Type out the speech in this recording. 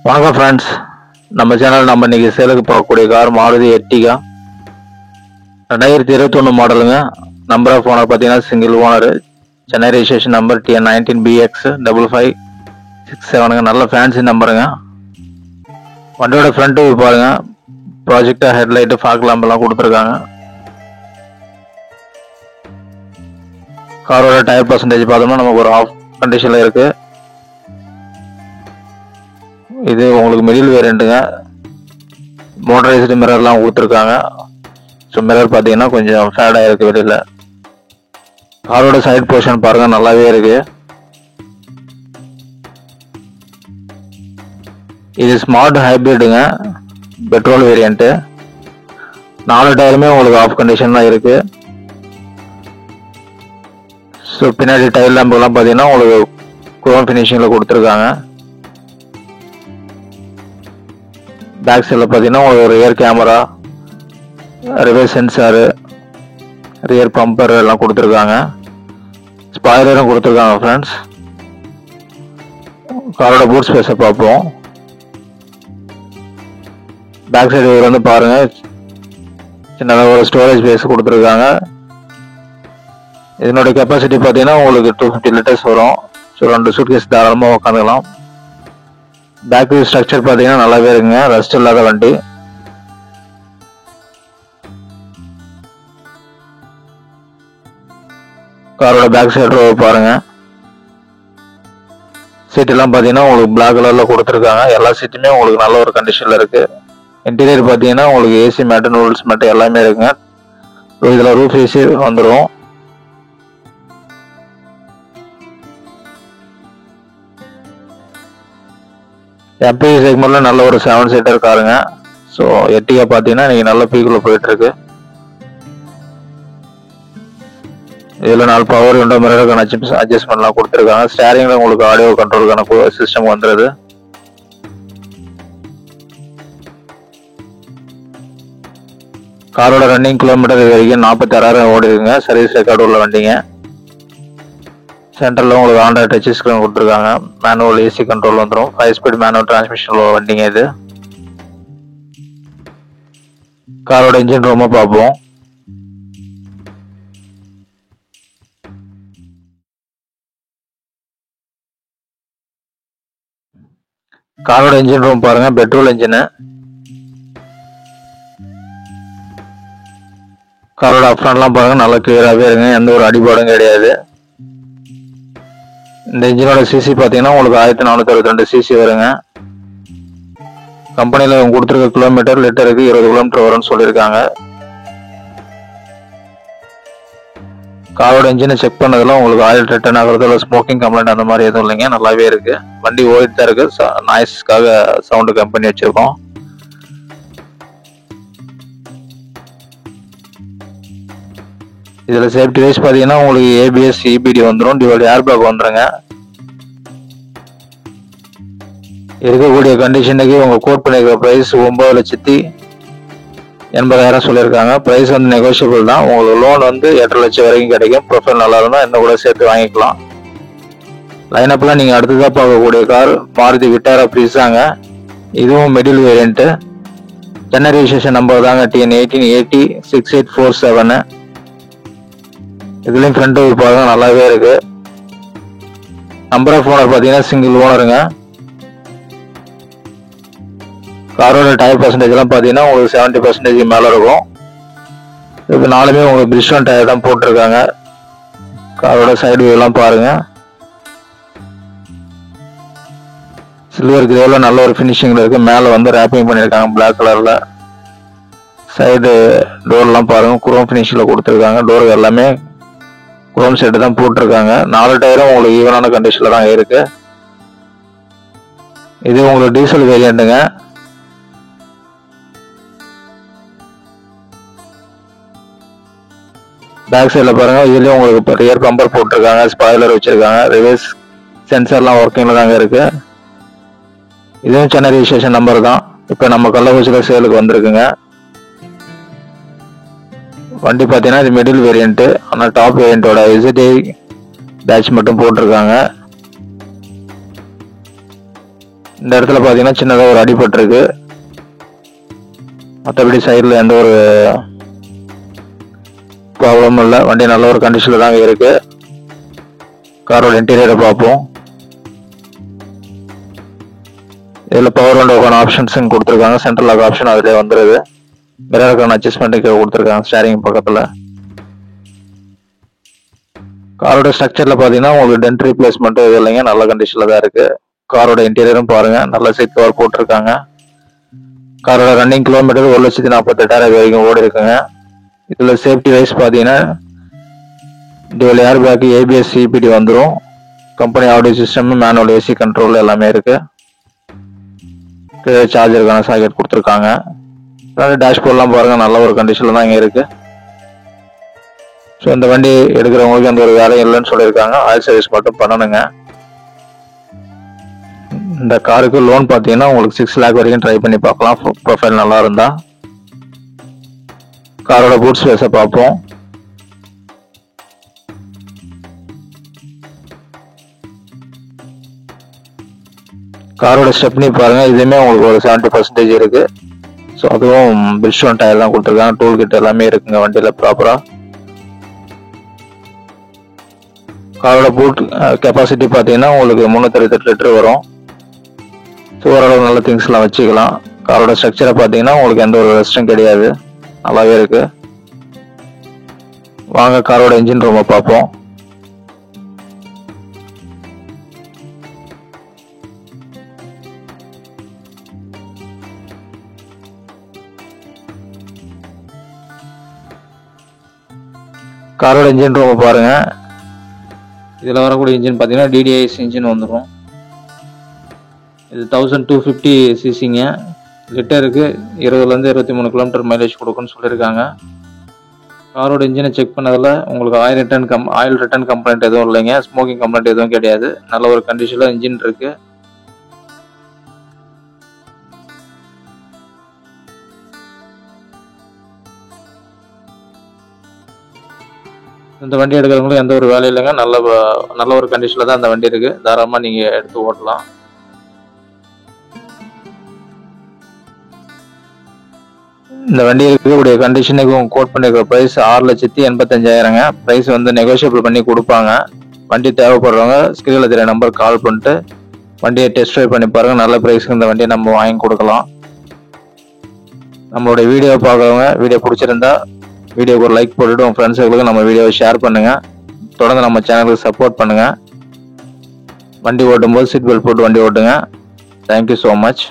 வணக்கம் ஃப்ரெண்ட்ஸ், நம்ம சேனல் நம்ம இன்னைக்கு சேலுக்கு பார்க்கக்கூடிய கார் மாருதி எர்டிகா 2021 மாடலுங்க. நம்பர் ஆஃப் ஓனர் பார்த்தீங்கன்னா single owner. Chennai registration number TN19BX 5567ங்க. நல்ல ஃபேன்சி நம்பருங்க. வண்டியோட ஃப்ரண்ட் வியூ பாருங்க. ப்ராஜெக்டா ஹெட்லைட்டு ஃபாக் லாம்ப் எல்லாம் கொடுத்துருக்காங்க. காரோட டயர் பர்சன்டேஜ் பார்த்தோம்னா நமக்கு ஒரு ஆஃப் கண்டிஷன்ல இருக்கு. இது உங்களுக்கு மிடில் வேரியண்ட்டுங்க. மோட்டரைஸ்டு மிரர்லாம் கொடுத்துருக்காங்க. ஸோ மிரர் பார்த்தீங்கன்னா கொஞ்சம் ஃபேடாக இருக்கு வெளியில். காரோட சைட் போர்ஷன் பாருங்க, நல்லாவே இருக்கு. இது ஸ்மார்ட் ஹைப்ரிட்டுங்க, பெட்ரோல் வேரியண்ட்டு. 4 டயருமே உங்களுக்கு ஆஃப் கண்டிஷன் தான் இருக்கு. ஸோ பின்னாடி டயர் லேம்பெல்லாம் பார்த்தீங்கன்னா உங்களுக்கு குரோம் ஃபினிஷிங்கில் கொடுத்துருக்காங்க. பேக் சைடில் பார்த்தீங்கன்னா உங்களுக்கு rear camera, reverse sensor, rear bumper எல்லாம் கொடுத்துருக்காங்க. ஸ்பாய்லரும் கொடுத்துருக்காங்க ஃப்ரெண்ட்ஸ். காரோட பூட் ஸ்பேஸை பார்ப்போம். பேக் சைடு வந்து பாருங்க, சின்னதாக ஒரு ஸ்டோரேஜ் ஸ்பேஸ் கொடுத்துருக்காங்க. இதனோட கெப்பாசிட்டி பார்த்தீங்கன்னா உங்களுக்கு 250 லிட்டர்ஸ் வரும். ஸோ 2 சூட்கேஸ் தாராளமாக உட்காந்துக்கலாம். பேக் வியூ ஸ்ட்ரக்சர் பார்த்தீங்கன்னா நல்லாவே இருக்குங்க, ரஸ்ட் இல்லாத வண்டி. காரோட பேக் சைடு ரோவ் பாருங்க. சீட் எல்லாம் பார்த்தீங்கன்னா உங்களுக்கு பிளாக் கலர்ல கொடுத்துருக்காங்க. எல்லா சீட்டுமே உங்களுக்கு நல்ல ஒரு கண்டிஷன்ல இருக்கு. இன்டீரியர் பார்த்தீங்கன்னா உங்களுக்கு ஏசி மேட்டு, நூடுல்ஸ் மேட்டு எல்லாமே இருக்குங்க. இதில் ரூஃப் ஏசி வந்துடும். எம்பிஐ செக்மெண்ட்ல நல்ல ஒரு 7 சீட்டர் காருங்க. ஸோ எர்டிகா பார்த்தீங்கன்னா இன்னைக்கு நல்ல பீக்குள்ள போயிட்டு இருக்கு. இதில் 4 பவர் விண்டோ மிரருக்கான அட்ஜஸ்ட்மெண்ட்லாம் கொடுத்துருக்காங்க. ஸ்டேரிங்ல உங்களுக்கு ஆடியோ கண்ட்ரோலுக்கான சிஸ்டம் வந்துடுது. காரோட ரன்னிங் கிலோமீட்டர் இது வரைக்கும் 46,000 ஓடி இருக்குங்க. சர்வீஸ் ரெக்கார்டு உள்ள வண்டிங்க. சென்டரில் உங்களுக்கு ஆண்ட்ராய்ட் டச் ஸ்கிரீன் கொடுத்துருக்காங்க. மேனுவல் ஏசி கண்ட்ரோல் வந்துடும். 5 ஸ்பீட் மேனுவல் டிரான்ஸ்மிஷன் வண்டிங்க இது. காரோட இன்ஜின் ரூமை பார்ப்போம். காரோட இன்ஜின் ரூம் பாருங்க, பெட்ரோல் இன்ஜின். காரோட அப்ரண்ட்லாம் பாருங்க, நல்லா கிளியராகவே இருங்க, எந்த ஒரு அடிபாடும் கிடையாது. இந்த இன்ஜினோட சிசி பார்த்தீங்கன்னா உங்களுக்கு 1462 சிசி வருங்க. கம்பெனியில் கொடுத்துருக்க கிலோமீட்டர் லிட்டருக்கு 20 கிலோமீட்டர் வரும்னு சொல்லியிருக்காங்க. காரோட இன்ஜினை செக் பண்ணதுல உங்களுக்கு ஆயில் ரிட்டர்ன் ஆகுறது இல்லை, ஸ்மோக்கிங் கம்ப்ளைண்ட் அந்த மாதிரி எதுவும் இல்லைங்க, நல்லாவே இருக்கு. வண்டி ஓடிட்டு தான் இருக்கு. நாய்ஸ்க்காக சவுண்டு கம்பெனி வச்சிருக்கோம். இதுல சேஃப்டி வைஸ் பார்த்தீங்கன்னா உங்களுக்கு ABS EBD வந்துடும், டியூவல் ஏர்பேக் வந்துருங்க. இருக்கக்கூடிய கண்டிஷனுக்கு உங்க கோட் பண்ணிருக்கிற பிரைஸ் 9,80,000 சொல்லியிருக்காங்க. பிரைஸ் வந்து நெகோஷியபிள் தான். உங்களுக்கு லோன் வந்து 8 லட்சம் வரைக்கும் கிடைக்கும். ப்ரொஃபைல் நல்லா இருந்தா என்ன கூட சேர்த்து வாங்கிக்கலாம். லைனப்லாம் நீங்க அடுத்ததா பார்க்கக்கூடிய கார் மாருதி விட்டாரா ப்ரீஸாங்க. இதுவும் middle variant. Chennai registration number தாங்க TN18806847. இதுலயும் ஃப்ரண்ட் வியூ பாருங்க, நல்லாவே இருக்கு. நம்பர் ஆஃப் ஓனர் பார்த்தீங்கன்னா சிங்கிள் ஓனருங்க. காரோட டயர் பர்சன்டேஜ் எல்லாம் பார்த்தீங்கன்னா உங்களுக்கு 70% மேலே இருக்கும். இப்போ 4மே உங்களுக்கு பிரிஸ்டன் டயர் தான் போட்டிருக்காங்க. காரோட சைடு வியூ எல்லாம் பாருங்க. சில்வர் கிரேல நல்ல ஒரு ஃபினிஷிங்ல இருக்கு. மேலே வந்து ரேப்பிங் பண்ணியிருக்காங்க பிளாக் கலர்ல. சைடு டோர்லாம் பாருங்க, குரோம் ஃபினிஷில் கொடுத்துருக்காங்க. டோர் எல்லாமே குரோம் செட்டு தான் போட்டிருக்காங்க. 4 டயரும் உங்களுக்கு ஈவனான கண்டிஷன்ல தான் இருக்கு. இது உங்களுக்கு டீசல் வேரியண்ட்டுங்க. பேக் சைடில் பாருங்க, இதுலயும் உங்களுக்கு ரியர் பம்பர் போட்டிருக்காங்க, ஸ்பாய்லர் வச்சிருக்காங்க, ரிவர்ஸ் சென்சர்லாம் ஒர்க்கிங்ல தாங்க இருக்கு. இதுவும் சென்னை ரெஜிஸ்ட்ரேஷன் நம்பர் தான். இப்போ நம்ம கள்ளக்குறிச்சியில் சேலுக்கு வந்திருக்குங்க. வண்டி பார்த்தீங்கன்னா இது மிடில் வேரியன்ட். ஆனால் டாப் வேரியண்டோட விசிட்டி பேட்ச் மட்டும் போட்டிருக்காங்க. இந்த இடத்துல பார்த்தீங்கன்னா சின்னதாக ஒரு அடிபட்டிருக்கு. மற்றபடி சைடில் எந்த ஒரு ப்ராப்ளமும் இல்லை. வண்டி நல்ல ஒரு கண்டிஷனில் தாங்க இருக்கு. காரோட இன்டீரியரை பார்ப்போம். இதில் பவர் விண்டோக்கான ஆப்ஷன்ஸும் கொடுத்துருக்காங்க. சென்ட்ரல் லாக் ஆப்ஷன் அதிலே வந்துடுது. மிரருக்கான அட்ஜஸ்ட்மெண்ட்டுக்கு கொடுத்துருக்காங்க ஸ்டேரிங் பக்கத்தில். காரோட ஸ்ட்ரக்சரில் பார்த்தீங்கன்னா உங்களுக்கு டென்ட் ரீப்ளேஸ்மெண்ட்டும் இது இல்லைங்க, நல்ல கண்டிஷனில் தான் இருக்கு. காரோட இன்டீரியரும் பாருங்க, நல்ல சீட் கவர் போட்டிருக்காங்க. காரோட ரன்னிங் கிலோமீட்டர் 1,48,000 வரைக்கும் ஓடி இருக்குங்க. இதில் சேஃப்டி வைஸ் பார்த்தீங்கன்னா dual air bag, ABS, CPD வந்துடும். Company audio system, manual AC control எல்லாமே இருக்கு. சார்ஜருக்கான சாக்கெட் கொடுத்துருக்காங்க. டேஷ்போர்ட்லாம் பாருங்க, நல்ல ஒரு கண்டிஷனில் தான் இங்கே இருக்கு. ஸோ இந்த வண்டி எடுக்கிறவங்களுக்கு எந்த ஒரு வேலையும் இல்லைன்னு சொல்லியிருக்காங்க. ஆயில் சர்வீஸ் மட்டும் பண்ணணுங்க. இந்த காருக்கு லோன் பார்த்தீங்கன்னா உங்களுக்கு 6 lakh வரைக்கும் ட்ரை பண்ணி பார்க்கலாம், ப்ரொஃபைல் நல்லா இருந்தா. காரோட பூட் ஸ்பேஸை பார்ப்போம். காரோட ஸ்டெப்னி பாருங்க, இதுவுமே உங்களுக்கு ஒரு 70% இருக்கு. ஸோ அதுவும் பிரிஸ்டோன் டயர் தான் கொடுத்துருக்காங்க. டூல் கிட் எல்லாமே இருக்குங்க வண்டியில ப்ராப்பரா. காரோட பூட் கெப்பாசிட்டி பார்த்தீங்கன்னா உங்களுக்கு 368 லிட்டர் வரும். ஸோ ஓரளவு நல்ல திங்ஸ்லாம் வச்சுக்கலாம். காரோட ஸ்ட்ரக்சரை பார்த்தீங்கன்னா உங்களுக்கு எந்த ஒரு ரெஸ்ட்டும் கிடையாது, நல்லாவே இருக்கு. வாங்க காரோட இன்ஜின் ரூமை பார்ப்போம். காரோட இன்ஜின் ரூமை பாருங்க. இதில் வரக்கூடிய இன்ஜின் பார்த்தீங்கன்னா DDIS இன்ஜின் வந்துடும். இது 1250 சிசிங்க. லிட்டருக்கு 20 to 23 கிலோமீட்டர் மைலேஜ் கொடுக்குன்னு சொல்லியிருக்காங்க. காரோட இன்ஜினை செக் பண்ணதில் உங்களுக்கு ஆயில் ரிட்டர்ன் கம்ப்ளைண்ட் எதுவும் இல்லைங்க, ஸ்மோக்கிங் கம்ப்ளைண்ட் எதுவும் கிடையாது. நல்ல ஒரு கண்டிஷனில் இன்ஜின் இருக்கு. இந்த வண்டி எடுக்கிறவங்களும் எந்த ஒரு வேலையும் இல்லைங்க, நல்ல ஒரு கண்டிஷனில் தான் இந்த வண்டி இருக்கு. தாராளமாக நீங்கள் எடுத்து ஓட்டலாம். இந்த வண்டி இருக்கக்கூடிய கண்டிஷனுக்கு கோட் பண்ணிருக்கிற ப்ரைஸ் 6,85,000. ப்ரைஸ் வந்து நெகோஷியபிள் பண்ணி கொடுப்பாங்க. வண்டி தேவைப்படுறவங்க ஸ்கிரீனில் தெரிய நம்பர் கால் பண்ணிட்டு வண்டியை டெஸ்ட் ட்ரைவ் பண்ணி பாருங்க. நல்ல ப்ரைஸ்க்கு இந்த வண்டியை நம்ம வாங்கி கொடுக்கலாம். நம்மளுடைய வீடியோ பார்க்குறவங்க வீடியோ பிடிச்சிருந்தா வீடியோக்கு ஒரு லைக் போட்டுட்டு உங்கள் ஃப்ரெண்ட்ஸுகளுக்கு நம்ம வீடியோவை ஷேர் பண்ணுங்க. தொடர்ந்து நம்ம சேனலுக்கு சப்போர்ட் பண்ணுங்க. வண்டி ஓட்டும் போது சீட் பெல்ட் போட்டு வண்டி ஓட்டுங்க. Thank you so much.